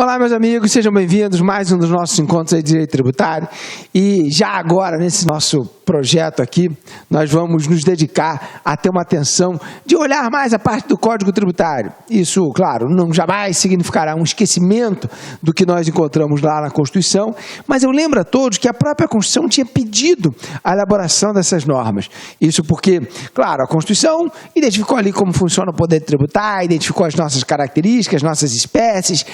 Olá, meus amigos, sejam bem-vindos a mais um dos nossos encontros aí de direito tributário. E já agora, nesse nosso projeto aqui, nós vamos nos dedicar a ter uma atenção de olhar mais a parte do Código Tributário. Isso, claro, não jamais significará um esquecimento do que nós encontramos lá na Constituição, mas eu lembro a todos que a própria Constituição tinha pedido a elaboração dessas normas. Isso porque, claro, a Constituição identificou ali como funciona o poder tributário, identificou as nossas características, nossas espécies,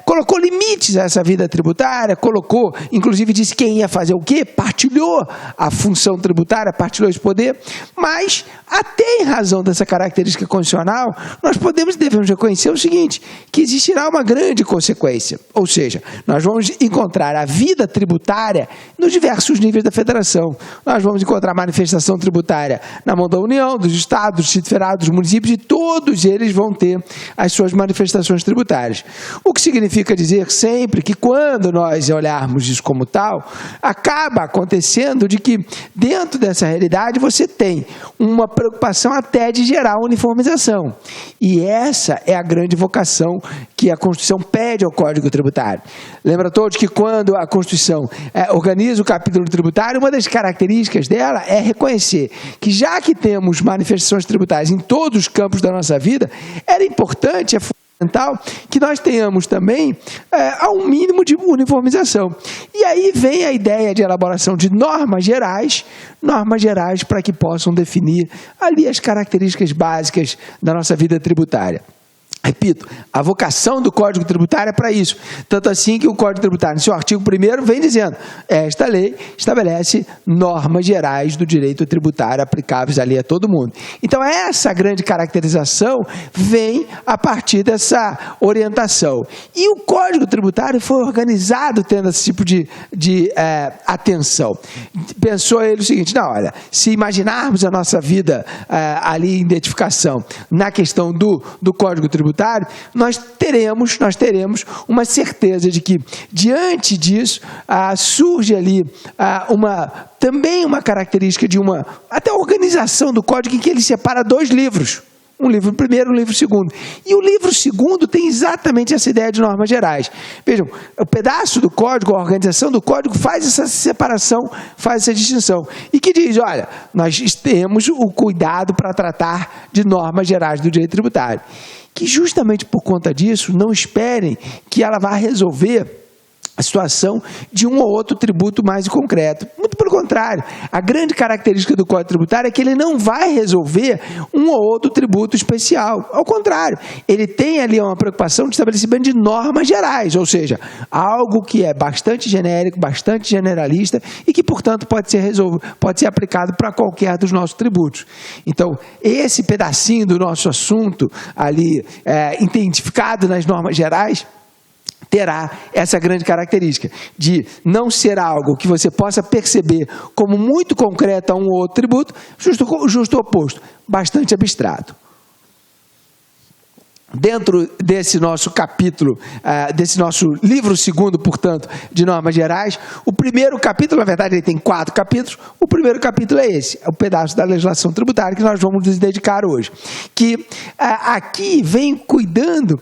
colocou limites a essa vida tributária, colocou, inclusive disse quem ia fazer o quê, partilhou a função tributária, partilhou esse poder, mas até em razão dessa característica constitucional, nós podemos e devemos reconhecer o seguinte, que existirá uma grande consequência, ou seja, nós vamos encontrar a vida tributária nos diversos níveis da federação, nós vamos encontrar manifestação tributária na mão da União, dos Estados, do Distrito Federal, dos municípios, e todos eles vão ter as suas manifestações tributárias. O que significa dizer sempre que quando nós olharmos isso como tal, acaba acontecendo de que dentro dessa realidade você tem uma preocupação até de gerar uniformização. E essa é a grande vocação que a Constituição pede ao Código Tributário. Lembra todos que quando a Constituição organiza o capítulo tributário, uma das características dela é reconhecer que já que temos manifestações tributárias em todos os campos da nossa vida, era importante, fundamental que nós tenhamos também um mínimo de uniformização. E aí vem a ideia de elaboração de normas gerais para que possam definir ali as características básicas da nossa vida tributária. Repito, a vocação do Código Tributário é para isso. Tanto assim que o Código Tributário, no seu artigo 1º, vem dizendo esta lei estabelece normas gerais do direito tributário aplicáveis ali a todo mundo. Então, essa grande caracterização vem a partir dessa orientação. E o Código Tributário foi organizado tendo esse tipo de atenção. Pensou ele o seguinte, não, olha, se imaginarmos a nossa vida ali em identificação na questão do Código Tributário, nós teremos uma certeza de que, diante disso, surge ali também uma característica de até organização do Código em que ele separa dois livros. Um livro primeiro, um livro segundo. E o livro segundo tem exatamente essa ideia de normas gerais. Vejam, o pedaço do código, a organização do código faz essa separação, faz essa distinção. E que diz, olha, nós temos o cuidado para tratar de normas gerais do direito tributário. Que justamente por conta disso, não esperem que ela vá resolver a situação de um ou outro tributo mais concreto. Muito pelo contrário, a grande característica do Código Tributário é que ele não vai resolver um ou outro tributo especial. Ao contrário, ele tem ali uma preocupação de estabelecimento de normas gerais, ou seja, algo que é bastante genérico, bastante generalista e que, portanto, pode ser aplicado para qualquer dos nossos tributos. Então, esse pedacinho do nosso assunto ali, identificado nas normas gerais, terá essa grande característica de não ser algo que você possa perceber como muito concreto a um ou outro tributo, justo oposto, bastante abstrato. Dentro desse nosso capítulo, desse nosso livro segundo, portanto, de normas gerais, o primeiro capítulo, na verdade ele tem 4 capítulos, o primeiro capítulo é esse, é o pedaço da legislação tributária que nós vamos nos dedicar hoje, que aqui vem cuidando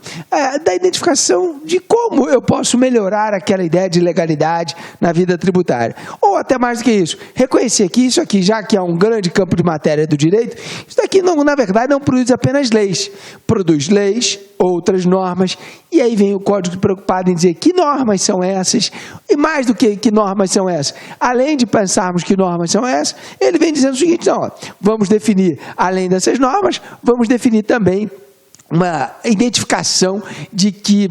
da identificação de como eu posso melhorar aquela ideia de legalidade na vida tributária. Ou até mais do que isso, reconhecer que isso aqui, já que é um grande campo de matéria do direito, isso daqui, na verdade, não produz apenas leis, produz leis, outras normas, e aí vem o Código preocupado em dizer que normas são essas, e mais do que normas são essas, além de pensarmos que normas são essas, ele vem dizendo o seguinte, não, vamos definir, além dessas normas, vamos definir também uma identificação de que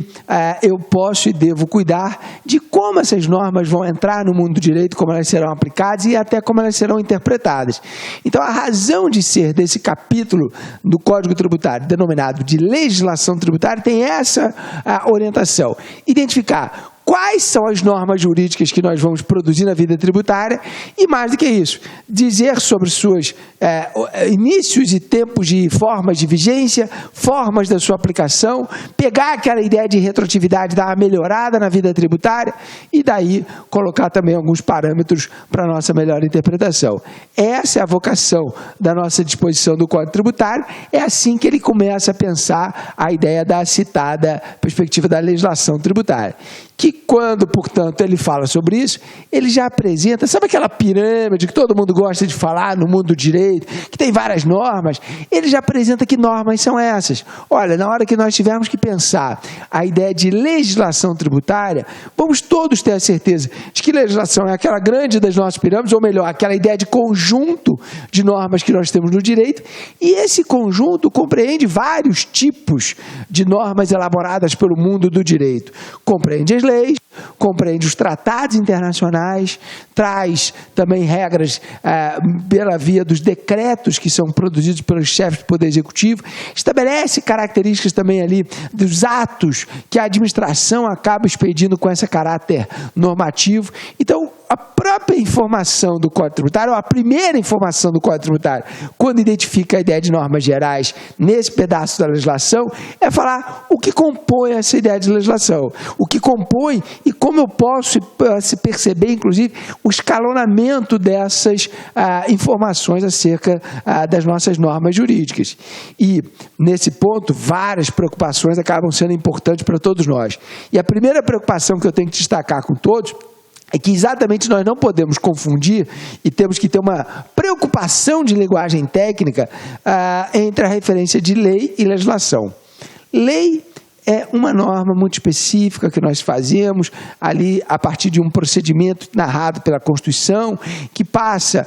eu posso e devo cuidar de como essas normas vão entrar no mundo do direito, como elas serão aplicadas e até como elas serão interpretadas. Então, a razão de ser desse capítulo do Código Tributário, denominado de legislação tributária, tem essa orientação. Identificar quais são as normas jurídicas que nós vamos produzir na vida tributária e, mais do que isso, dizer sobre seus inícios e tempos de formas de vigência, formas da sua aplicação, pegar aquela ideia de retroatividade, dar uma melhorada na vida tributária e daí colocar também alguns parâmetros para a nossa melhor interpretação. Essa é a vocação da nossa disposição do Código Tributário, é assim que ele começa a pensar a ideia da citada perspectiva da legislação tributária. Que quando, portanto, ele fala sobre isso, ele já apresenta, sabe aquela pirâmide que todo mundo gosta de falar no mundo do direito, que tem várias normas, ele já apresenta que normas são essas. Olha, na hora que nós tivermos que pensar a ideia de legislação tributária, vamos todos ter a certeza de que legislação é aquela grande das nossas pirâmides, ou melhor, aquela ideia de conjunto de normas que nós temos no direito, e esse conjunto compreende vários tipos de normas elaboradas pelo mundo do direito. Compreende as leis, compreende os tratados internacionais, traz também regras pela via dos decretos que são produzidos pelos chefes do Poder Executivo, estabelece características também ali dos atos que a administração acaba expedindo com esse caráter normativo. Então, a própria informação do Código Tributário, ou a primeira informação do Código Tributário, quando identifica a ideia de normas gerais nesse pedaço da legislação, é falar o que compõe essa ideia de legislação, o que compõe e como eu posso se perceber, inclusive, o escalonamento dessas informações acerca das nossas normas jurídicas. E, nesse ponto, várias preocupações acabam sendo importantes para todos nós. E a primeira preocupação que eu tenho que destacar com todos é que exatamente nós não podemos confundir e temos que ter uma preocupação de linguagem técnica entre a referência de lei e legislação. Lei é uma norma muito específica que nós fazemos ali a partir de um procedimento narrado pela Constituição, que passa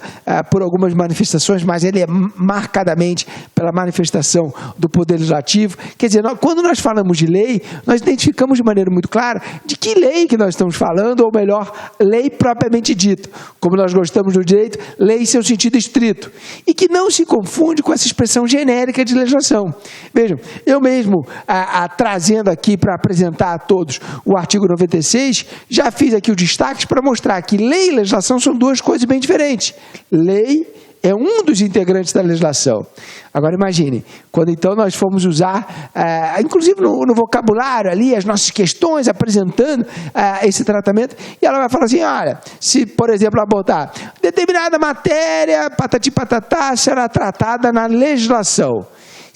por algumas manifestações, mas ele é marcadamente pela manifestação do Poder Legislativo. Quer dizer, quando nós falamos de lei, nós identificamos de maneira muito clara de que lei que nós estamos falando, ou melhor, lei propriamente dita, como nós gostamos do direito, lei em seu sentido estrito, e que não se confunde com essa expressão genérica de legislação. Vejam, eu mesmo trazendo aqui para apresentar a todos o artigo 96, já fiz aqui os destaques para mostrar que lei e legislação são duas coisas bem diferentes. Lei é um dos integrantes da legislação. Agora imagine, quando então nós formos usar, inclusive no vocabulário ali, as nossas questões, apresentando esse tratamento, e ela vai falar assim, olha, se por exemplo ela botar determinada matéria, patati patatá, será tratada na legislação.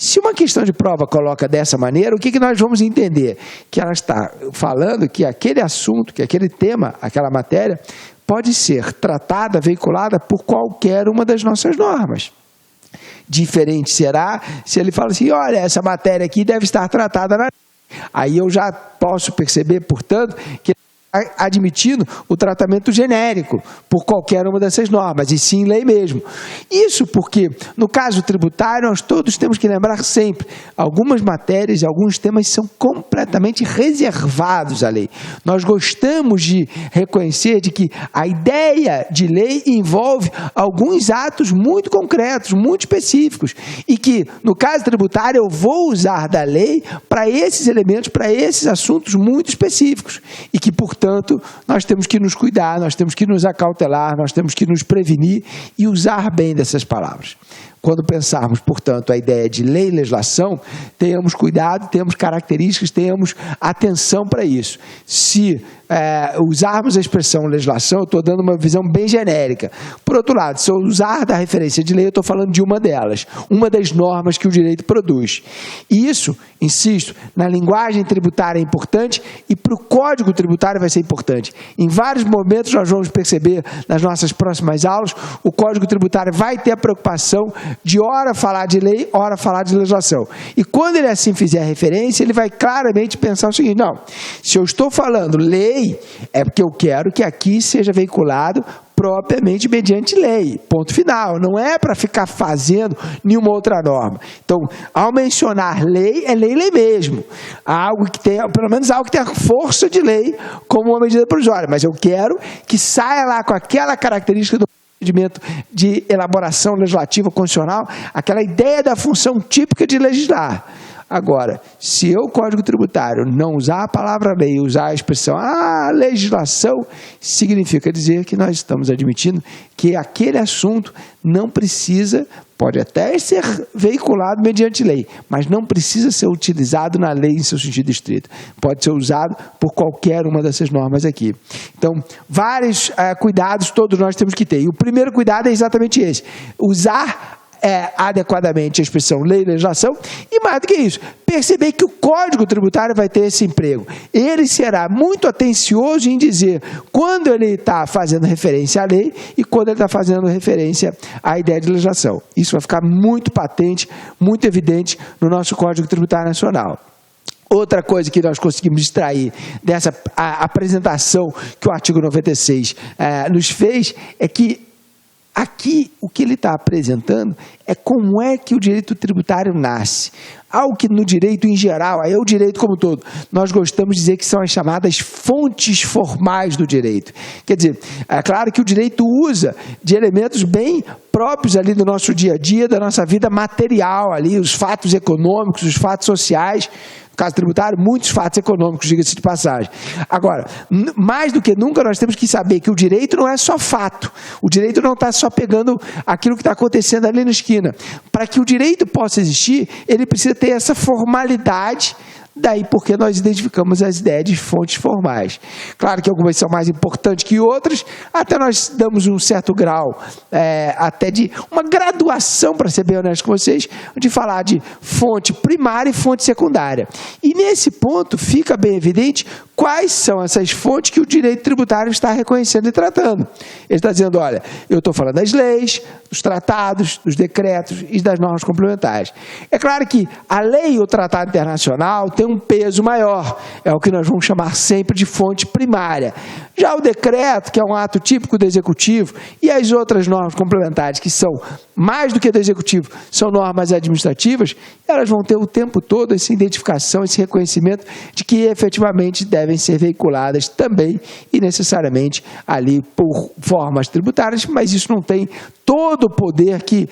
Se uma questão de prova coloca dessa maneira, o que nós vamos entender? Que ela está falando que aquele assunto, que aquele tema, aquela matéria, pode ser tratada, veiculada por qualquer uma das nossas normas. Diferente será se ele fala assim, olha, essa matéria aqui deve estar tratada na lei. Aí eu já posso perceber, portanto, que admitindo o tratamento genérico por qualquer uma dessas normas, e sim lei mesmo. Isso porque, no caso tributário, nós todos temos que lembrar sempre, algumas matérias e alguns temas são completamente reservados à lei. Nós gostamos de reconhecer de que a ideia de lei envolve alguns atos muito concretos, muito específicos, e que, no caso tributário, eu vou usar da lei para esses elementos, para esses assuntos muito específicos, e que, portanto, nós temos que nos cuidar, nós temos que nos acautelar, nós temos que nos prevenir e usar bem dessas palavras. Quando pensarmos, portanto, a ideia de lei e legislação, tenhamos cuidado, tenhamos características, tenhamos atenção para isso. Se usarmos a expressão legislação, eu estou dando uma visão bem genérica. Por outro lado, se eu usar da referência de lei, eu estou falando de uma delas, uma das normas que o direito produz. E isso, insisto, na linguagem tributária é importante e para o Código Tributário vai ser importante. Em vários momentos nós vamos perceber nas nossas próximas aulas, o Código Tributário vai ter a preocupação de ora falar de lei, ora falar de legislação. E quando ele assim fizer referência, ele vai claramente pensar o seguinte, não, se eu estou falando lei, é porque eu quero que aqui seja veiculado propriamente mediante lei, ponto final, não é para ficar fazendo nenhuma outra norma. Então, ao mencionar lei, é lei mesmo, algo que tenha, pelo menos algo que tenha força de lei, como uma medida provisória, mas eu quero que saia lá com aquela característica do procedimento de elaboração legislativa constitucional, aquela ideia da função típica de legislar. Agora, se o Código Tributário não usar a palavra lei, usar a expressão legislação, significa dizer que nós estamos admitindo que aquele assunto não precisa, pode até ser veiculado mediante lei, mas não precisa ser utilizado na lei em seu sentido estrito. Pode ser usado por qualquer uma dessas normas aqui. Então, vários cuidados todos nós temos que ter. E o primeiro cuidado é exatamente esse: usar adequadamente a expressão lei e legislação, e mais do que isso, perceber que o Código Tributário vai ter esse emprego. Ele será muito atencioso em dizer quando ele está fazendo referência à lei e quando ele está fazendo referência à ideia de legislação. Isso vai ficar muito patente, muito evidente no nosso Código Tributário Nacional. Outra coisa que nós conseguimos extrair dessa apresentação que o artigo 96 nos fez é que aqui, o que ele está apresentando é como é que o direito tributário nasce. Algo que no direito em geral, aí é o direito como um todo, nós gostamos de dizer que são as chamadas fontes formais do direito. Quer dizer, é claro que o direito usa de elementos bem próprios ali do nosso dia a dia, da nossa vida material ali, os fatos econômicos, os fatos sociais. No caso tributário, muitos fatos econômicos, diga-se de passagem. Agora, mais do que nunca, nós temos que saber que o direito não é só fato. O direito não está só pegando aquilo que está acontecendo ali na esquina. Para que o direito possa existir, ele precisa ter essa formalidade. Daí porque nós identificamos as ideias de fontes formais. Claro que algumas são mais importantes que outras, até nós damos um certo grau, até de uma graduação, para ser bem honesto com vocês, de falar de fonte primária e fonte secundária. E nesse ponto fica bem evidente quais são essas fontes que o direito tributário está reconhecendo e tratando. Ele está dizendo, olha, eu estou falando das leis, dos tratados, dos decretos e das normas complementares. É claro que a lei e o tratado internacional têm um peso maior, é o que nós vamos chamar sempre de fonte primária. Já o decreto, que é um ato típico do Executivo, e as outras normas complementares, que são mais do que do Executivo, são normas administrativas, elas vão ter o tempo todo essa identificação, esse reconhecimento de que efetivamente devem ser veiculadas também e necessariamente ali por formas tributárias, mas isso não tem todo o poder que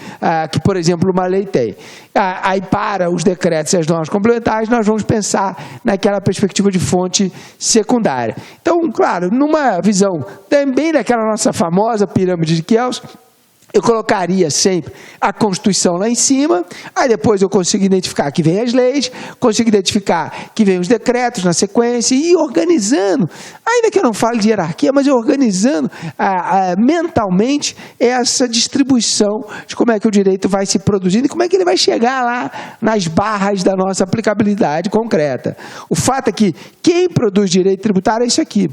por exemplo, uma lei tem. Aí, para os decretos e as normas complementares, nós vamos pensar naquela perspectiva de fonte secundária. Então, claro, numa visão também daquela nossa famosa pirâmide de Kelsen, eu colocaria sempre a Constituição lá em cima, aí depois eu consigo identificar que vem as leis, consigo identificar que vem os decretos na sequência e ir organizando, ainda que eu não fale de hierarquia, mas eu organizando mentalmente essa distribuição de como é que o direito vai se produzindo e como é que ele vai chegar lá nas barras da nossa aplicabilidade concreta. O fato é que quem produz direito tributário é isso aqui.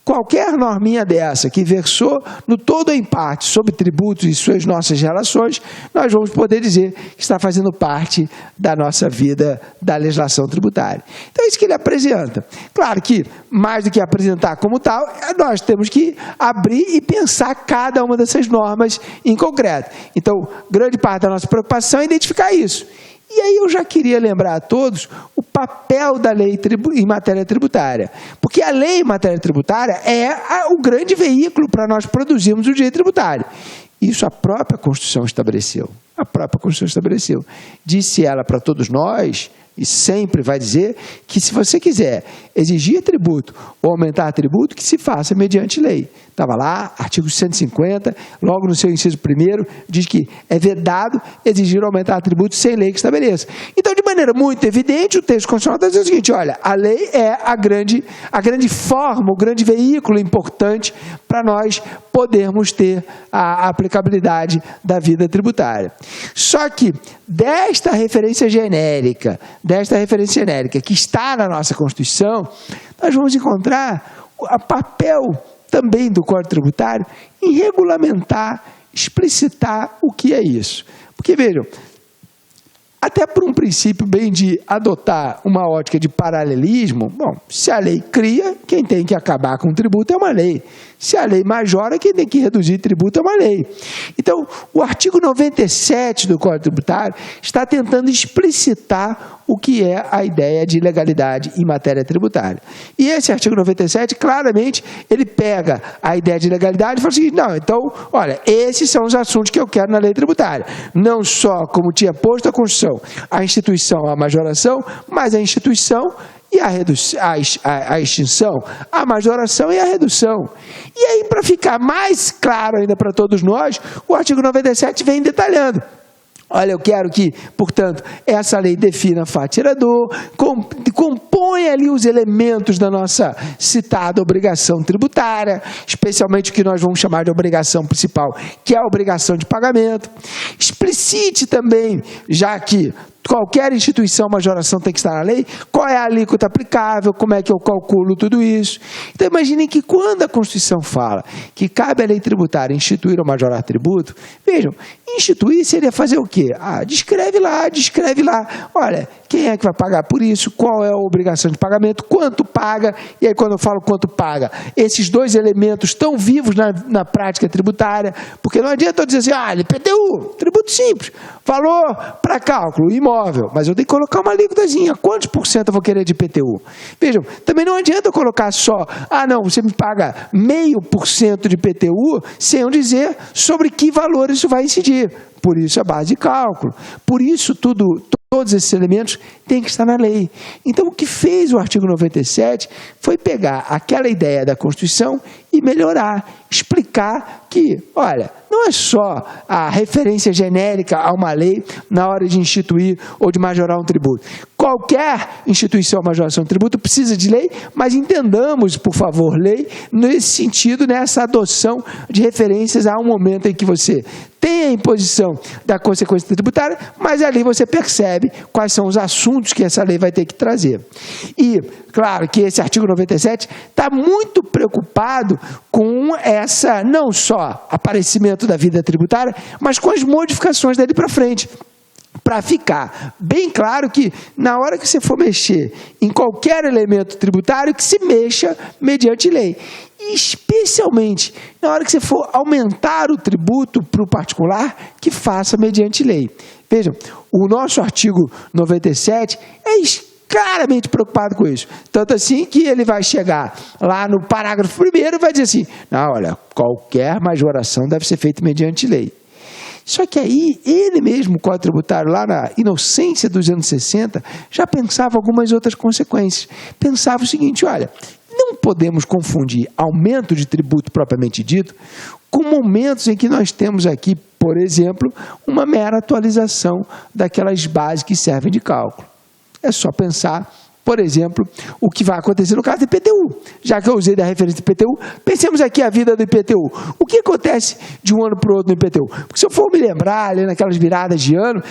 Qualquer norminha dessa que versou no todo ou em parte sobre tributos e suas nossas relações, nós vamos poder dizer que está fazendo parte da nossa vida da legislação tributária. Então é isso que ele apresenta. Claro que, mais do que apresentar como tal, nós temos que abrir e pensar cada uma dessas normas em concreto. Então, grande parte da nossa preocupação é identificar isso. E aí eu já queria lembrar a todos o papel da lei em matéria tributária. Porque a lei em matéria tributária é o grande veículo para nós produzirmos o direito tributário. Isso a própria Constituição estabeleceu. A própria Constituição estabeleceu. Disse ela para todos nós, e sempre vai dizer, que se você quiser exigir tributo ou aumentar tributo, que se faça mediante lei. Estava lá, artigo 150, logo no seu inciso 1º, diz que é vedado exigir ou aumentar tributo sem lei que estabeleça. Então, de maneira muito evidente, o texto constitucional está dizendo o seguinte, olha, a lei é a grande forma, o grande veículo importante para nós podermos ter a aplicabilidade da vida tributária. Só que desta referência genérica que está na nossa Constituição, nós vamos encontrar o papel também do Código Tributário em regulamentar, explicitar o que é isso. Porque, vejam, até por um princípio bem de adotar uma ótica de paralelismo, bom, se a lei cria, quem tem que acabar com o tributo é uma lei. Se a lei majora, quem tem que reduzir tributo é uma lei. Então, o artigo 97 do Código Tributário está tentando explicitar o que é a ideia de legalidade em matéria tributária. E esse artigo 97, claramente, ele pega a ideia de legalidade e fala o seguinte, não, então, olha, esses são os assuntos que eu quero na lei tributária. Não só, como tinha posto a Constituição, a instituição, a majoração, mas a instituição e a extinção, a majoração e a redução. E aí, para ficar mais claro ainda para todos nós, o artigo 97 vem detalhando. Olha, eu quero que, portanto, essa lei defina fato gerador, compõe ali os elementos da nossa citada obrigação tributária, especialmente o que nós vamos chamar de obrigação principal, que é a obrigação de pagamento. Explicite também, já que qualquer instituição, majoração tem que estar na lei, qual é a alíquota aplicável, como é que eu calculo tudo isso. Então, imaginem que quando a Constituição fala que cabe à lei tributária instituir ou majorar tributo, vejam, instituir seria fazer o quê? Descreve lá, olha, quem é que vai pagar por isso, qual é a obrigação de pagamento, quanto paga, e aí quando eu falo quanto paga, esses dois elementos estão vivos na prática tributária, porque não adianta eu dizer assim, IPTU, tributo simples, valor para cálculo, imóvel, mas eu tenho que colocar uma alíquotazinha, quantos por cento eu vou querer de IPTU? Vejam, também não adianta eu colocar só, não, você me paga 0,5% de IPTU, sem eu dizer sobre que valor isso vai incidir. Por isso a base de cálculo. Por isso todos esses elementos têm que estar na lei. Então o que fez o artigo 97 foi pegar aquela ideia da Constituição e melhorar, explicar que, olha, não é só a referência genérica a uma lei na hora de instituir ou de majorar um tributo. Qualquer instituição ou majoração de tributo precisa de lei, mas entendamos, por favor, lei nesse sentido, nessa adoção de referências a um momento em que você tem a imposição da consequência tributária, mas ali você percebe quais são os assuntos que essa lei vai ter que trazer. E, claro, que esse artigo 97 está muito preocupado com essa, não só aparecimento da vida tributária, mas com as modificações dali para frente. Para ficar bem claro que, na hora que você for mexer em qualquer elemento tributário, que se mexa mediante lei. E, especialmente, na hora que você for aumentar o tributo para o particular, que faça mediante lei. Vejam, o nosso artigo 97 é claramente preocupado com isso. Tanto assim que ele vai chegar lá no parágrafo 1º e vai dizer assim, não, olha, qualquer majoração deve ser feita mediante lei. Só que aí, ele mesmo, o Código Tributário, lá na inocência dos anos 60, já pensava algumas outras consequências. Pensava o seguinte, olha, não podemos confundir aumento de tributo propriamente dito com momentos em que nós temos aqui, por exemplo, uma mera atualização daquelas bases que servem de cálculo. É só pensar, por exemplo, o que vai acontecer no caso do IPTU. Já que eu usei da referência do IPTU, pensemos aqui a vida do IPTU. O que acontece de um ano para o outro no IPTU? Porque se eu for me lembrar, ali naquelas viradas de ano,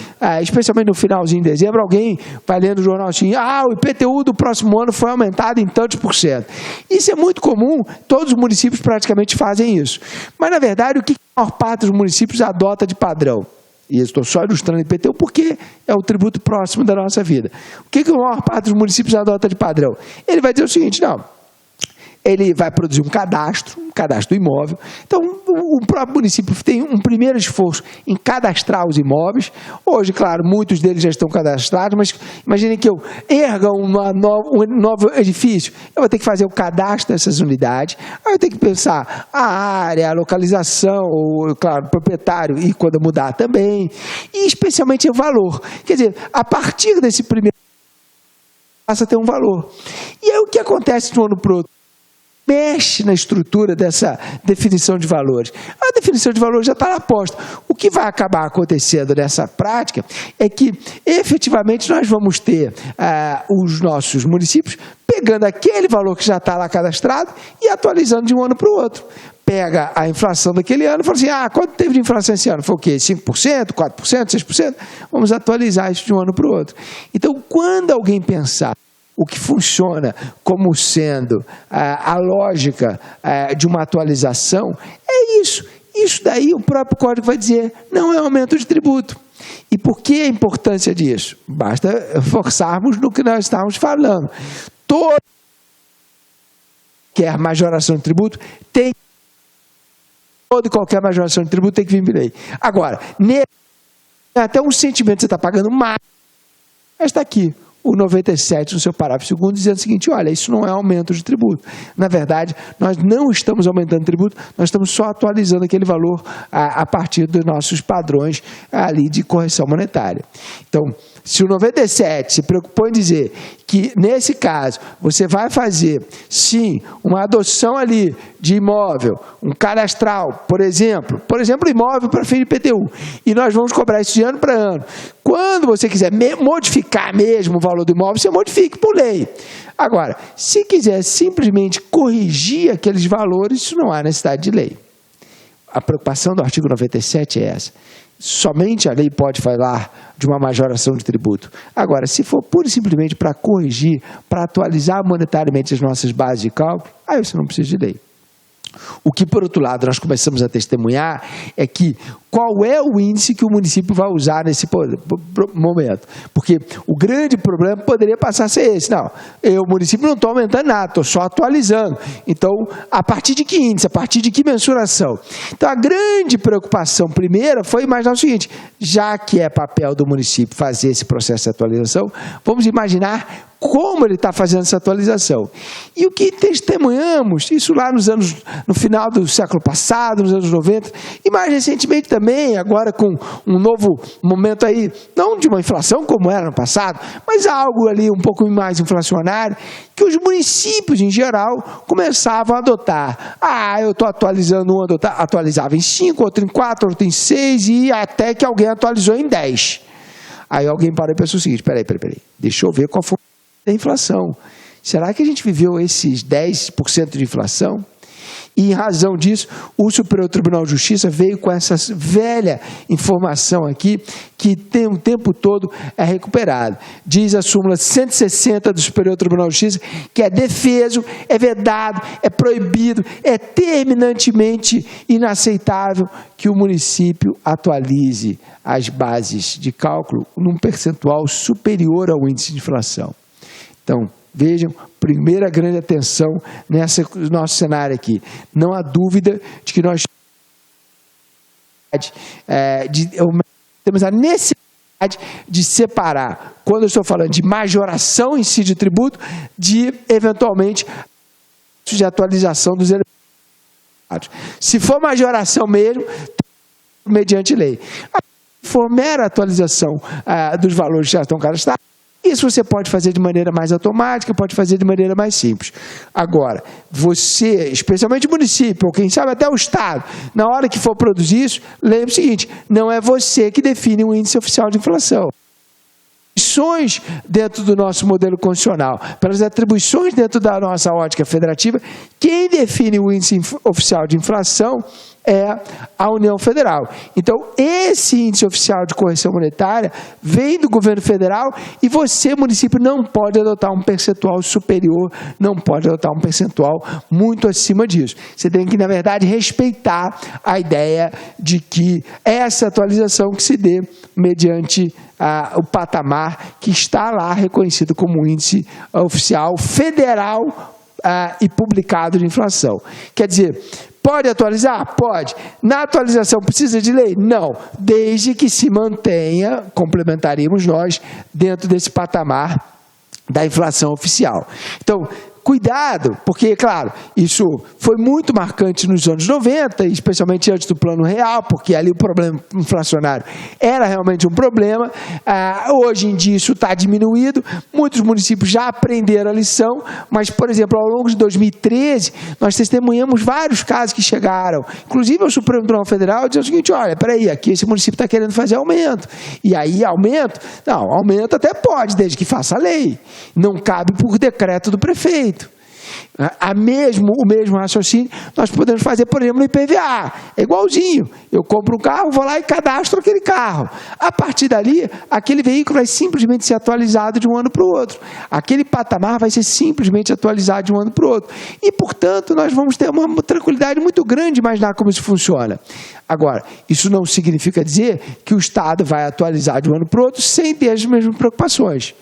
especialmente no finalzinho de dezembro, alguém vai lendo o jornal assim, o IPTU do próximo ano foi aumentado em tantos por cento. Isso é muito comum, todos os municípios praticamente fazem isso. Mas, na verdade, o que a maior parte dos municípios adota de padrão? E eu estou só ilustrando o IPTU porque é o tributo próximo da nossa vida. O que a maior parte dos municípios adota de padrão? Ele vai dizer o seguinte, não, ele vai produzir um cadastro imóvel. Então, o próprio município tem um primeiro esforço em cadastrar os imóveis. Hoje, claro, muitos deles já estão cadastrados, mas imaginem que eu erga um novo edifício, eu vou ter que fazer o cadastro dessas unidades, aí eu tenho que pensar a área, a localização, claro, o proprietário, e quando eu mudar também, e especialmente o valor. Quer dizer, a partir desse primeiro passa a ter um valor. E aí o que acontece de um ano para o outro? Mexe na estrutura dessa definição de valores. A definição de valores já está lá posta. O que vai acabar acontecendo nessa prática é que, efetivamente, nós vamos ter os nossos municípios pegando aquele valor que já está lá cadastrado e atualizando de um ano para o outro. Pega a inflação daquele ano e fala assim, quanto teve de inflação esse ano? Foi o quê? 5%, 4%, 6%? Vamos atualizar isso de um ano para o outro. Então, quando alguém pensar o que funciona como sendo a lógica de uma atualização, é isso. Isso daí o próprio código vai dizer, não é aumento de tributo. E por que a importância disso? Basta forçarmos no que nós estávamos falando. Toda majoração de tributo tem, toda e qualquer majoração de tributo tem que vir por lei. Agora, até um sentimento que você está pagando mais, mas está aqui. o 97 no seu parágrafo 2º, dizendo o seguinte: olha, isso não é aumento de tributo. Na verdade, nós não estamos aumentando tributo, nós estamos só atualizando aquele valor a partir dos nossos padrões ali de correção monetária. Então, se o 97 se preocupou em dizer que, nesse caso, você vai fazer, sim, uma adoção ali de imóvel, um cadastral, por exemplo, imóvel para fim de IPTU, e nós vamos cobrar isso de ano para ano. Quando você quiser modificar mesmo o valor do imóvel, você modifique por lei. Agora, se quiser simplesmente corrigir aqueles valores, isso não há necessidade de lei. A preocupação do artigo 97 é essa. Somente a lei pode falar de uma majoração de tributo. Agora, se for pura e simplesmente para corrigir, para atualizar monetariamente as nossas bases de cálculo, aí você não precisa de lei. O que, por outro lado, nós começamos a testemunhar é que qual é o índice que o município vai usar nesse momento. Porque o grande problema poderia passar a ser esse. Não, o município não está aumentando nada, estou só atualizando. Então, a partir de que índice? A partir de que mensuração? Então, a grande preocupação primeira foi imaginar o seguinte: já que é papel do município fazer esse processo de atualização, vamos imaginar como ele está fazendo essa atualização. E o que testemunhamos, isso lá no final do século passado, nos anos 90, e mais recentemente também, agora com um novo momento aí, não de uma inflação como era no passado, mas algo ali um pouco mais inflacionário, que os municípios em geral começavam a adotar. Eu estou atualizando atualizava em 5, outro em 4, outro em 6, e até que alguém atualizou em 10. Aí alguém parou e pensou o seguinte: peraí, deixa eu ver qual foi a inflação. Será que a gente viveu esses 10% de inflação? E, em razão disso, o Superior Tribunal de Justiça veio com essa velha informação aqui, que tem o tempo todo é recuperada. Diz a súmula 160 do Superior Tribunal de Justiça que é defeso, é vedado, é proibido, é terminantemente inaceitável que o município atualize as bases de cálculo num percentual superior ao índice de inflação. Então, vejam, primeira grande atenção nesse nosso cenário aqui. Não há dúvida de que nós temos a necessidade de separar, quando eu estou falando de majoração em si de tributo, de, eventualmente, de atualização dos elementos. Se for majoração mesmo, mediante lei. Se for mera atualização dos valores que já estão cadastrados, isso você pode fazer de maneira mais automática, pode fazer de maneira mais simples. Agora, você, especialmente o município, ou quem sabe até o Estado, na hora que for produzir isso, lembre o seguinte: não é você que define o índice oficial de inflação. Atribuições dentro do nosso modelo constitucional, pelas atribuições dentro da nossa ótica federativa, quem define o índice oficial de inflação é a União Federal. Então, esse índice oficial de correção monetária vem do governo federal e você, município, não pode adotar um percentual superior, não pode adotar um percentual muito acima disso. Você tem que, na verdade, respeitar a ideia de que essa atualização que se dê mediante o patamar que está lá reconhecido como índice oficial federal e publicado de inflação. Quer dizer, pode atualizar? Pode. Na atualização precisa de lei? Não. Desde que se mantenha, complementaríamos nós, dentro desse patamar da inflação oficial. Então, cuidado, porque, claro, isso foi muito marcante nos anos 90, especialmente antes do Plano Real, porque ali o problema inflacionário era realmente um problema. Hoje em dia isso está diminuído, muitos municípios já aprenderam a lição, mas, por exemplo, ao longo de 2013, nós testemunhamos vários casos que chegaram, inclusive ao Supremo Tribunal Federal, dizendo o seguinte: olha, peraí, aqui esse município está querendo fazer aumento. E aí, aumento até pode, desde que faça a lei. Não cabe por decreto do prefeito. O mesmo raciocínio nós podemos fazer, por exemplo, no IPVA. É igualzinho. Eu compro um carro, vou lá e cadastro aquele carro. A partir dali, aquele veículo vai simplesmente ser atualizado de um ano para o outro. Aquele patamar vai ser simplesmente atualizado de um ano para o outro. E, portanto, nós vamos ter uma tranquilidade muito grande de imaginar como isso funciona. Agora, isso não significa dizer que o Estado vai atualizar de um ano para o outro sem ter as mesmas preocupações.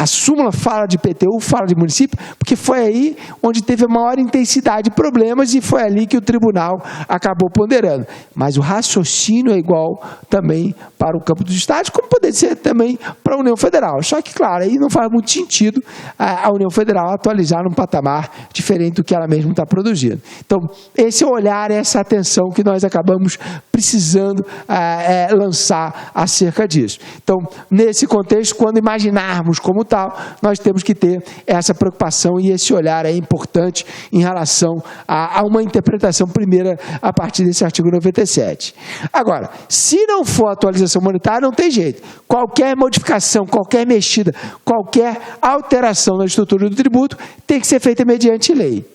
A súmula fala de IPTU, fala de município, porque foi aí onde teve a maior intensidade de problemas e foi ali que o tribunal acabou ponderando. Mas o raciocínio é igual também para o campo dos estados, como poderia ser também para a União Federal. Só que, claro, aí não faz muito sentido a União Federal atualizar num patamar diferente do que ela mesma está produzindo. Então, esse olhar, essa atenção que nós acabamos precisando lançar acerca disso. Então, nesse contexto, quando imaginarmos como tal, nós temos que ter essa preocupação e esse olhar é importante em relação a uma interpretação primeira a partir desse artigo 97. Agora, se não for atualização monetária, não tem jeito. Qualquer modificação, qualquer mexida, qualquer alteração na estrutura do tributo tem que ser feita mediante lei.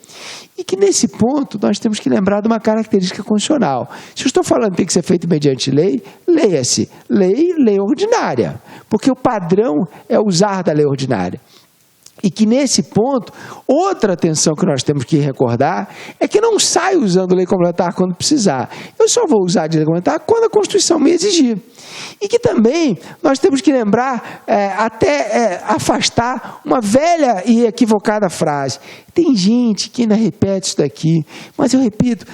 E que nesse ponto nós temos que lembrar de uma característica constitucional. Se eu estou falando que tem que ser feito mediante lei, leia-se lei ordinária, porque o padrão é usar da lei ordinária. E que nesse ponto, outra atenção que nós temos que recordar é que não saio usando lei complementar quando precisar. Eu só vou usar de lei complementar quando a Constituição me exigir. E que também nós temos que lembrar, afastar uma velha e equivocada frase. Tem gente que ainda repete isso daqui, mas eu repito,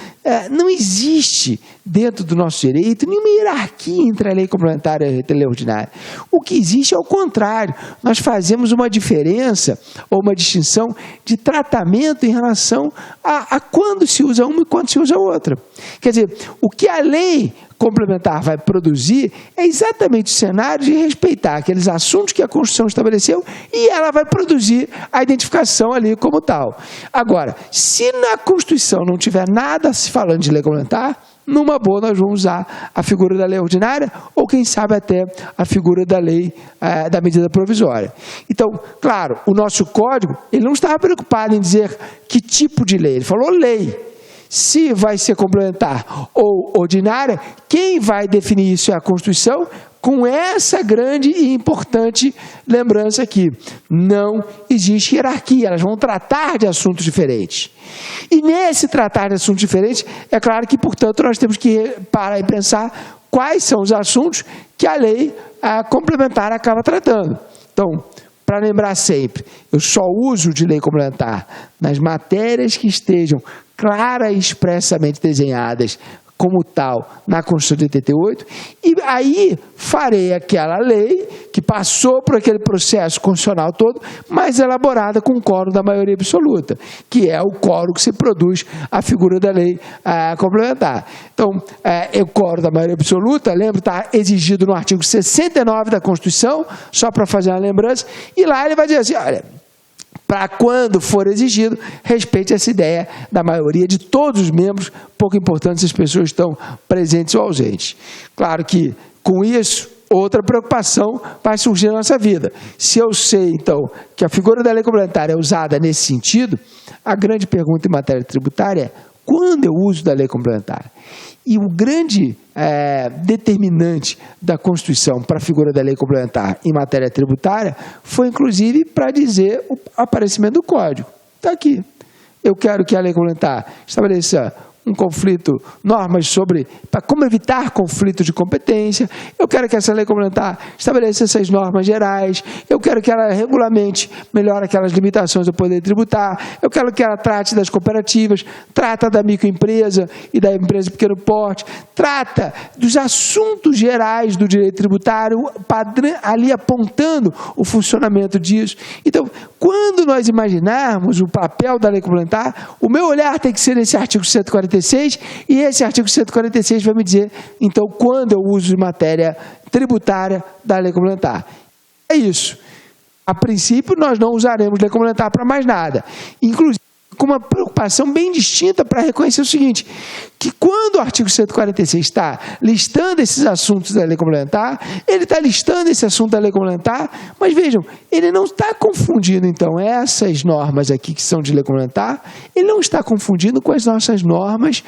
não existe dentro do nosso direito nenhuma hierarquia entre a lei complementar e a lei ordinária. O que existe é o contrário. Nós fazemos uma diferença ou uma distinção de tratamento em relação a quando se usa uma e quando se usa outra. Quer dizer, o que a lei complementar vai produzir é exatamente o cenário de respeitar aqueles assuntos que a Constituição estabeleceu e ela vai produzir a identificação ali como tal. Agora, se na Constituição não tiver nada se falando de lei complementar, numa boa nós vamos usar a figura da lei ordinária ou quem sabe até a figura da lei da medida provisória. Então, claro, o nosso código ele não estava preocupado em dizer que tipo de lei, ele falou lei. Se vai ser complementar ou ordinária, quem vai definir isso é a Constituição, com essa grande e importante lembrança aqui. Não existe hierarquia, elas vão tratar de assuntos diferentes. E nesse tratar de assuntos diferentes, é claro que, portanto, nós temos que parar e pensar quais são os assuntos que a lei complementar acaba tratando. Então, para lembrar sempre, eu só uso de lei complementar nas matérias que estejam claras e expressamente desenhadas como tal na Constituição de 88, e aí farei aquela lei que passou por aquele processo constitucional todo, mas elaborada com o quórum da maioria absoluta, que é o quórum que se produz a figura da lei complementar. Então, o quórum da maioria absoluta, lembra, está exigido no artigo 69 da Constituição, só para fazer uma lembrança, e lá ele vai dizer assim, olha, para quando for exigido, respeite essa ideia da maioria de todos os membros, pouco importante se as pessoas estão presentes ou ausentes. Claro que, com isso, outra preocupação vai surgir na nossa vida. Se eu sei, então, que a figura da lei complementar é usada nesse sentido, a grande pergunta em matéria tributária é quando eu uso da lei complementar? E o grande determinante da Constituição para a figura da lei complementar em matéria tributária foi, inclusive, para dizer o aparecimento do Código. Está aqui. Eu quero que a lei complementar estabeleça um conflito, normas sobre, para como evitar conflito de competência, eu quero que essa lei complementar estabeleça essas normas gerais, eu quero que ela regulamente melhore aquelas limitações do poder tributar, eu quero que ela trate das cooperativas, trata da microempresa e da empresa de pequeno porte, trata dos assuntos gerais do direito tributário, ali apontando o funcionamento disso. Então, quando nós imaginarmos o papel da lei complementar, o meu olhar tem que ser nesse artigo 146, e esse artigo 146 vai me dizer, então, quando eu uso de matéria tributária da lei complementar. É isso. A princípio, nós não usaremos lei complementar para mais nada. Inclusive, com uma preocupação bem distinta para reconhecer o seguinte, que quando o artigo 146 está listando esses assuntos da lei complementar, ele está listando esse assunto da lei complementar, mas vejam, ele não está confundindo, então, essas normas aqui que são de lei complementar, ele não está confundindo com as nossas normas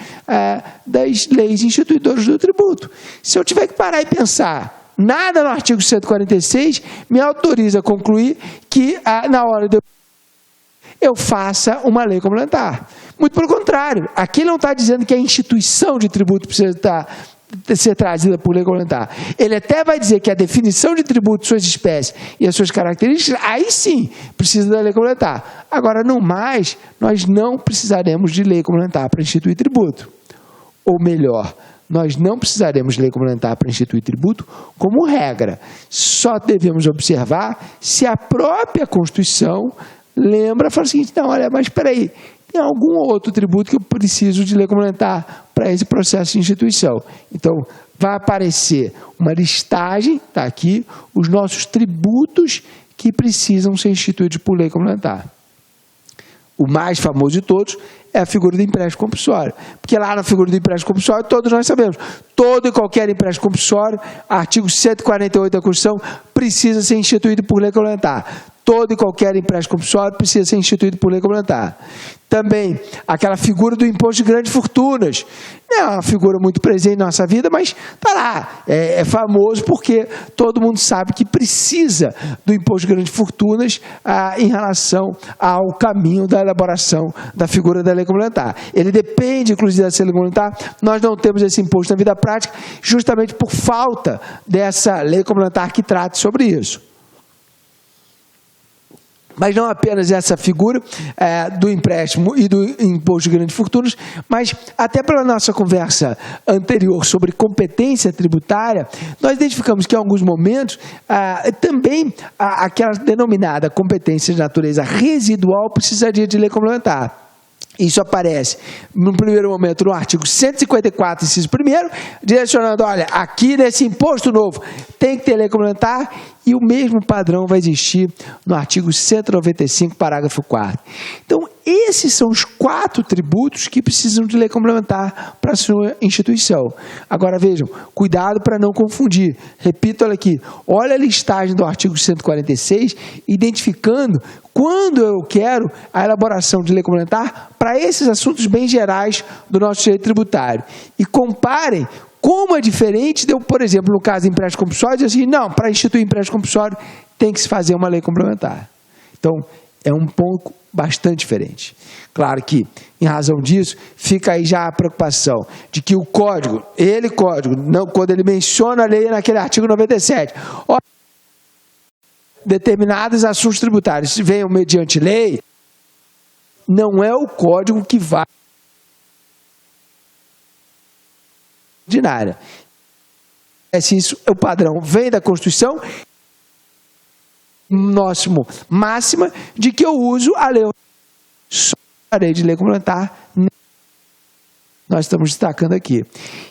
das leis instituidoras do tributo. Se eu tiver que parar e pensar, nada no artigo 146 me autoriza a concluir que, na hora de eu faça uma lei complementar. Muito pelo contrário, aqui ele não está dizendo que a instituição de tributo precisa estar ser trazida por lei complementar. Ele até vai dizer que a definição de tributo, suas espécies e as suas características, aí sim precisa da lei complementar. Agora, no mais, nós não precisaremos de lei complementar para instituir tributo. Ou melhor, nós não precisaremos de lei complementar para instituir tributo como regra. Só devemos observar se a própria Constituição lembra, fala o seguinte, não, olha, mas espera aí, tem algum outro tributo que eu preciso de lei complementar para esse processo de instituição. Então, vai aparecer uma listagem, está aqui, os nossos tributos que precisam ser instituídos por lei complementar. O mais famoso de todos é a figura do empréstimo compulsório. Porque lá na figura do empréstimo compulsório, todos nós sabemos, todo e qualquer empréstimo compulsório, artigo 148 da Constituição, precisa ser instituído por lei complementar. Todo e qualquer empréstimo compulsório precisa ser instituído por lei complementar. Também, aquela figura do imposto de grandes fortunas. Não é uma figura muito presente na nossa vida, mas está lá. É famoso porque todo mundo sabe que precisa do imposto de grandes fortunas em relação ao caminho da elaboração da figura da lei complementar. Ele depende, inclusive, da lei complementar. Nós não temos esse imposto na vida prática justamente por falta dessa lei complementar que trate sobre isso. Mas não apenas essa figura do empréstimo e do imposto de grandes fortunas, mas até pela nossa conversa anterior sobre competência tributária, nós identificamos que em alguns momentos também aquela denominada competência de natureza residual precisaria de lei complementar. Isso aparece, no primeiro momento, no artigo 154, inciso 1º, direcionando, olha, aqui nesse imposto novo tem que ter lei complementar, e o mesmo padrão vai existir no artigo 195, parágrafo 4º. Então, esses são os 4 tributos que precisam de lei complementar para a sua instituição. Agora, vejam, cuidado para não confundir. Repito, olha aqui, olha a listagem do artigo 146, identificando quando eu quero a elaboração de lei complementar para esses assuntos bem gerais do nosso direito tributário. E comparem como é diferente de eu, por exemplo, no caso de empréstimo compulsório, dizer assim, não, para instituir empréstimo compulsório tem que se fazer uma lei complementar. Então, é um ponto bastante diferente. Claro que, em razão disso, fica aí já a preocupação de que o código, não, quando ele menciona a lei naquele artigo 97, determinados assuntos tributários venham mediante lei, não é o código que vai ordinária. Isso, o padrão vem da Constituição, máxima de que eu uso a lei. Só a lei de lei complementar, nós estamos destacando aqui.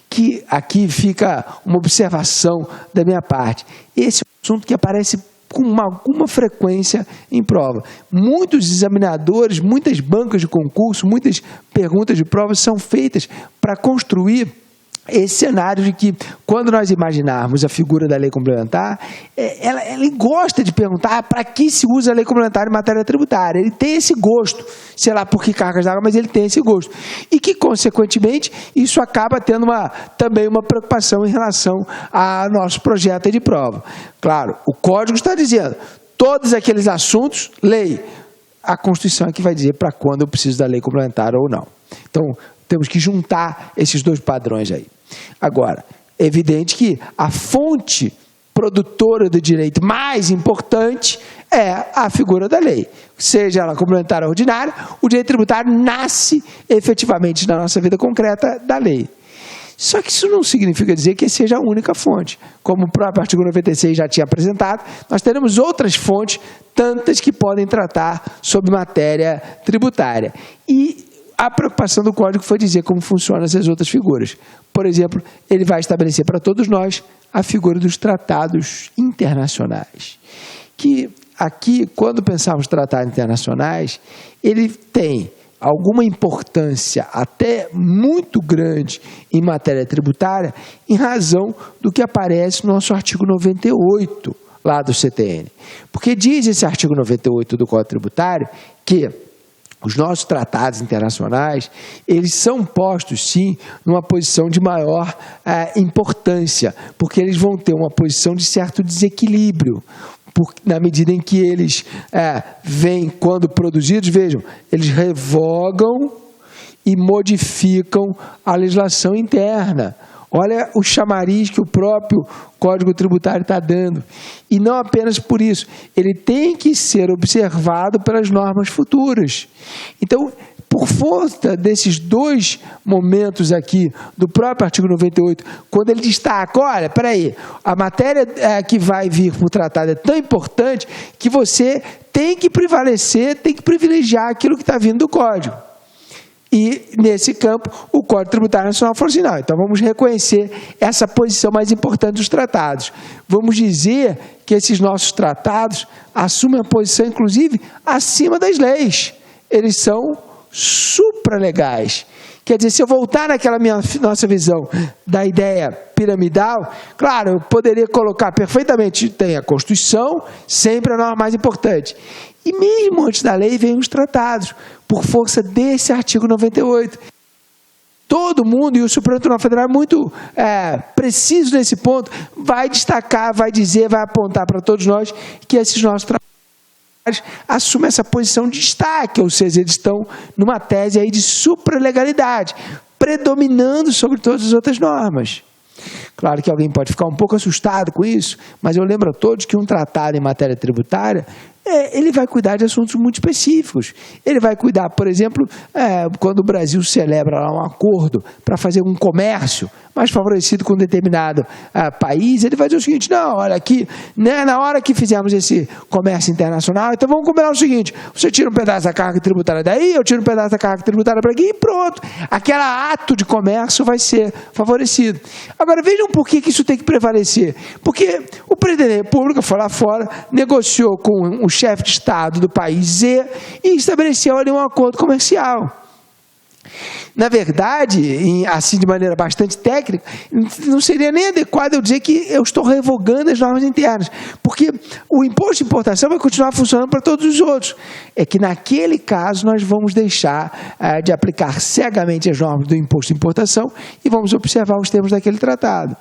Que aqui fica uma observação da minha parte. Esse é um assunto que aparece com alguma frequência em prova. Muitos examinadores, muitas bancas de concurso, muitas perguntas de prova são feitas para construir esse cenário de que, quando nós imaginarmos a figura da lei complementar, ele gosta de perguntar para que se usa a lei complementar em matéria tributária. Ele tem esse gosto, sei lá por que cargas d'água, mas ele tem esse gosto. E que, consequentemente, isso acaba tendo também uma preocupação em relação ao nosso projeto de prova. Claro, o Código está dizendo, todos aqueles assuntos, lei. A Constituição é que vai dizer para quando eu preciso da lei complementar ou não. Então, temos que juntar esses dois padrões aí. Agora, é evidente que a fonte produtora do direito mais importante é a figura da lei. Seja ela complementar ou ordinária, o direito tributário nasce efetivamente na nossa vida concreta da lei. Só que isso não significa dizer que seja a única fonte. Como o próprio artigo 96 já tinha apresentado, nós teremos outras fontes, tantas que podem tratar sobre matéria tributária. E a preocupação do Código foi dizer como funcionam essas outras figuras. Por exemplo, ele vai estabelecer para todos nós a figura dos tratados internacionais. Que aqui, quando pensamos em tratados internacionais, ele tem alguma importância até muito grande em matéria tributária em razão do que aparece no nosso artigo 98 lá do CTN. Porque diz esse artigo 98 do Código Tributário que os nossos tratados internacionais, eles são postos, sim, numa posição de maior importância, porque eles vão ter uma posição de certo desequilíbrio, na medida em que eles vêm, quando produzidos, vejam, eles revogam e modificam a legislação interna. Olha o chamariz que o próprio Código Tributário está dando. E não apenas por isso, ele tem que ser observado pelas normas futuras. Então, por força desses dois momentos aqui do próprio artigo 98, quando ele destaca, olha, peraí, a matéria que vai vir para o tratado é tão importante que você tem que prevalecer, tem que privilegiar aquilo que está vindo do Código. E, nesse campo, o Código Tributário Nacional falou assim, não, então vamos reconhecer essa posição mais importante dos tratados. Vamos dizer que esses nossos tratados assumem a posição, inclusive, acima das leis. Eles são supralegais. Quer dizer, se eu voltar naquela nossa visão da ideia piramidal, claro, eu poderia colocar perfeitamente, tem a Constituição, sempre a norma mais importante. E mesmo antes da lei vem os tratados, por força desse artigo 98. Todo mundo, e o Supremo Tribunal Federal é muito preciso nesse ponto, vai destacar, vai dizer, vai apontar para todos nós que esses nossos tratados assumem essa posição de destaque, ou seja, eles estão numa tese aí de supralegalidade, predominando sobre todas as outras normas. Claro que alguém pode ficar um pouco assustado com isso, mas eu lembro a todos que um tratado em matéria tributária, ele vai cuidar de assuntos muito específicos. Ele vai cuidar, por exemplo, quando o Brasil celebra lá um acordo para fazer um comércio mais favorecido com um determinado país, ele vai dizer o seguinte, não, olha aqui, né, na hora que fizermos esse comércio internacional, então vamos combinar o seguinte, você tira um pedaço da carga tributária daí, eu tiro um pedaço da carga tributária para aqui e pronto. Aquele ato de comércio vai ser favorecido. Agora, vejam por que isso tem que prevalecer. Porque o presidente da República foi lá fora, negociou com o chefe de Estado do país Z e estabeleceu ali um acordo comercial. Na verdade, assim de maneira bastante técnica, não seria nem adequado eu dizer que eu estou revogando as normas internas, porque o imposto de importação vai continuar funcionando para todos os outros. É que naquele caso nós vamos deixar de aplicar cegamente as normas do imposto de importação e vamos observar os termos daquele tratado.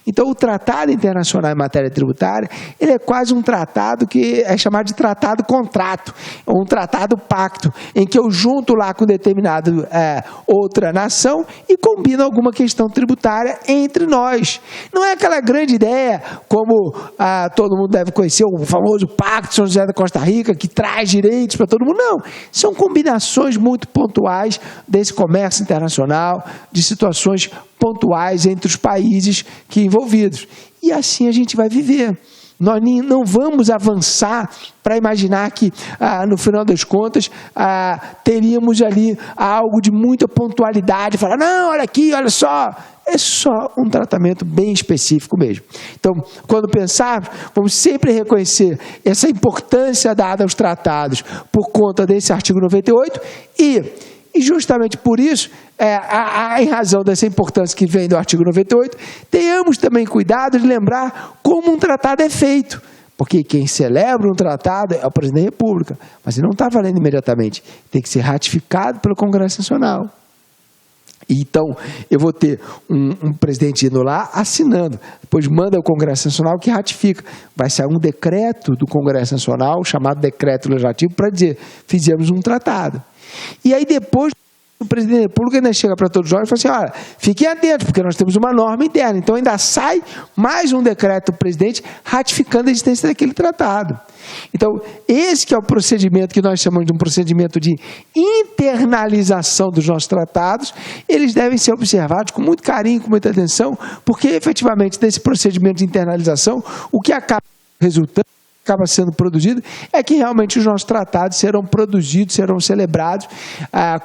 Então, o tratado internacional em matéria tributária, ele é quase um tratado que é chamado de tratado-contrato, ou um tratado-pacto, em que eu junto lá com determinada outra nação e combino alguma questão tributária entre nós. Não é aquela grande ideia, como todo mundo deve conhecer, o famoso Pacto de São José da Costa Rica, que traz direitos para todo mundo. Não, são combinações muito pontuais desse comércio internacional, de situações pontuais entre os países que envolvidos. E assim a gente vai viver. Nós não vamos avançar para imaginar que, no final das contas, teríamos ali algo de muita pontualidade, falar, não, olha aqui, olha só. É só um tratamento bem específico mesmo. Então, quando pensar, vamos sempre reconhecer essa importância dada aos tratados por conta desse artigo 98 e justamente por isso, em razão dessa importância que vem do artigo 98, tenhamos também cuidado de lembrar como um tratado é feito. Porque quem celebra um tratado é o presidente da República, mas ele não está valendo imediatamente. Tem que ser ratificado pelo Congresso Nacional. Então, eu vou ter um presidente indo lá assinando, depois manda ao Congresso Nacional que ratifica. Vai sair um decreto do Congresso Nacional, chamado decreto legislativo, para dizer, fizemos um tratado. E aí depois o presidente da República ainda chega para todos nós e fala assim, olha, fiquem atentos, porque nós temos uma norma interna. Então ainda sai mais um decreto do presidente ratificando a existência daquele tratado. Então, esse que é o procedimento que nós chamamos de um procedimento de internalização dos nossos tratados, eles devem ser observados com muito carinho, com muita atenção, porque efetivamente desse procedimento de internalização, o que acaba resultando, acaba sendo produzido, é que realmente os nossos tratados serão produzidos, serão celebrados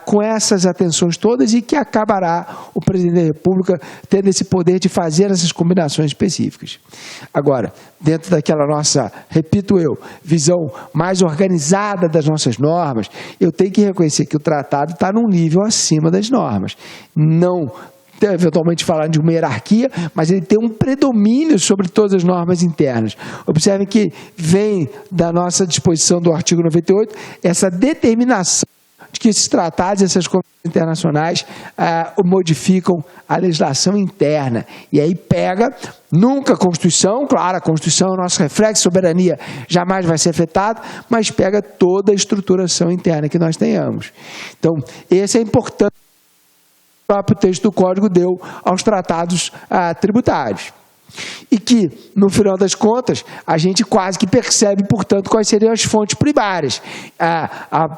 com essas atenções todas e que acabará o presidente da República tendo esse poder de fazer essas combinações específicas. Agora, dentro daquela nossa, repito eu, visão mais organizada das nossas normas, eu tenho que reconhecer que o tratado está num nível acima das normas. Não eventualmente falando de uma hierarquia, mas ele tem um predomínio sobre todas as normas internas. Observem que vem da nossa disposição do artigo 98 essa determinação de que esses tratados, essas convenções internacionais modificam a legislação interna. E aí pega, nunca a Constituição, claro, a Constituição é o nosso reflexo, soberania jamais vai ser afetada, mas pega toda a estruturação interna que nós tenhamos. Então, esse é importante próprio texto do Código deu aos tratados tributários. E que, no final das contas, a gente quase que percebe, portanto, quais seriam as fontes primárias.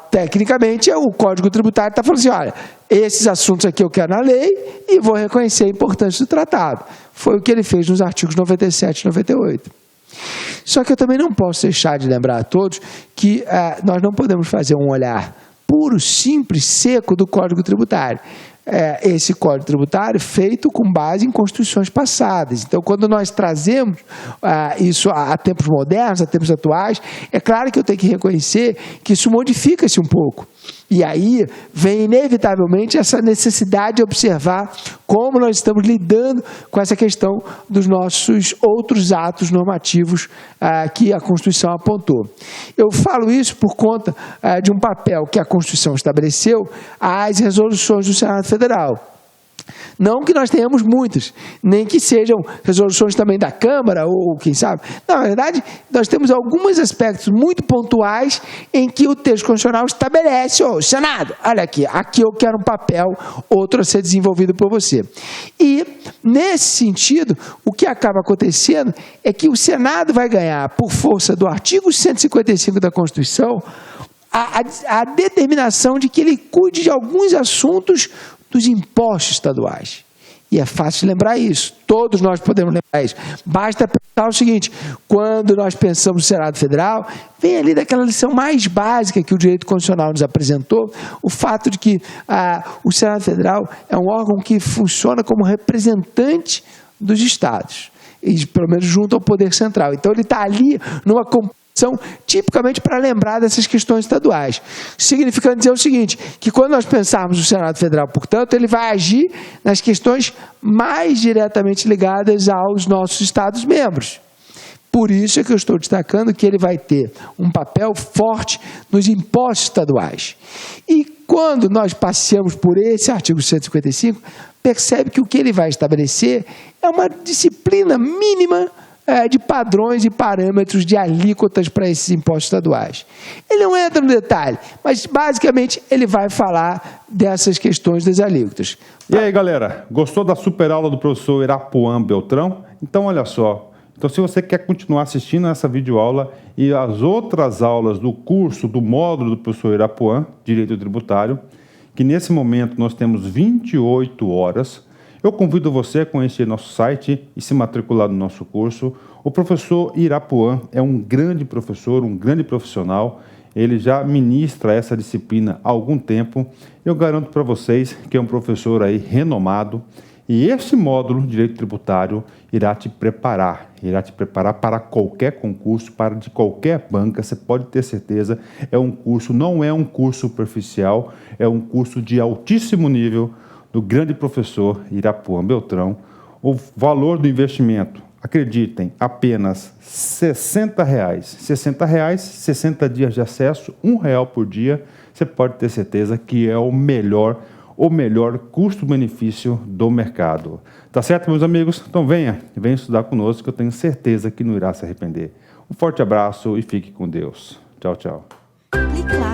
Tecnicamente, o Código Tributário está falando assim, olha, esses assuntos aqui eu quero na lei e vou reconhecer a importância do tratado. Foi o que ele fez nos artigos 97 e 98. Só que eu também não posso deixar de lembrar a todos que nós não podemos fazer um olhar puro, simples, seco do Código Tributário. Esse Código Tributário feito com base em constituições passadas. Então, quando nós trazemos isso a tempos modernos, a tempos atuais, é claro que eu tenho que reconhecer que isso modifica-se um pouco. E aí vem inevitavelmente essa necessidade de observar como nós estamos lidando com essa questão dos nossos outros atos normativos que a Constituição apontou. Eu falo isso por conta de um papel que a Constituição estabeleceu às resoluções do Senado Federal. Não que nós tenhamos muitas, nem que sejam resoluções também da Câmara, ou quem sabe. Não, na verdade, nós temos alguns aspectos muito pontuais em que o texto constitucional estabelece, Senado, olha aqui eu quero um papel, outro a ser desenvolvido por você. E, nesse sentido, o que acaba acontecendo é que o Senado vai ganhar, por força do artigo 155 da Constituição, a determinação de que ele cuide de alguns assuntos dos impostos estaduais. E é fácil lembrar isso. Todos nós podemos lembrar isso. Basta pensar o seguinte, quando nós pensamos no Senado Federal, vem ali daquela lição mais básica que o direito constitucional nos apresentou, o fato de que o Senado Federal é um órgão que funciona como representante dos estados, e pelo menos junto ao Poder Central. Então ele está ali numa são tipicamente para lembrar dessas questões estaduais. Significando dizer o seguinte, que quando nós pensarmos no Senado Federal, portanto, ele vai agir nas questões mais diretamente ligadas aos nossos Estados-membros. Por isso é que eu estou destacando que ele vai ter um papel forte nos impostos estaduais. E quando nós passeamos por esse artigo 155, percebe que o que ele vai estabelecer é uma disciplina mínima de padrões e parâmetros de alíquotas para esses impostos estaduais. Ele não entra no detalhe, mas basicamente ele vai falar dessas questões das alíquotas. E aí, galera, gostou da super aula do professor Irapuan Beltrão? Então, olha só, se você quer continuar assistindo essa videoaula e as outras aulas do curso, do módulo do professor Irapuan, Direito Tributário, que nesse momento nós temos 28 horas, eu convido você a conhecer nosso site e se matricular no nosso curso. O professor Irapuan é um grande professor, um grande profissional. Ele já ministra essa disciplina há algum tempo. Eu garanto para vocês que é um professor aí renomado. E esse módulo de Direito Tributário irá te preparar para qualquer concurso, para de qualquer banca, você pode ter certeza. Não é um curso superficial, é um curso de altíssimo nível, do grande professor Irapuan Beltrão. O valor do investimento, acreditem, apenas R$60. R$60, 60 dias de acesso, R$1 por dia. Você pode ter certeza que é o melhor custo-benefício do mercado. Tá certo, meus amigos? Então venha estudar conosco, que eu tenho certeza que não irá se arrepender. Um forte abraço e fique com Deus. Tchau, tchau. Clique lá.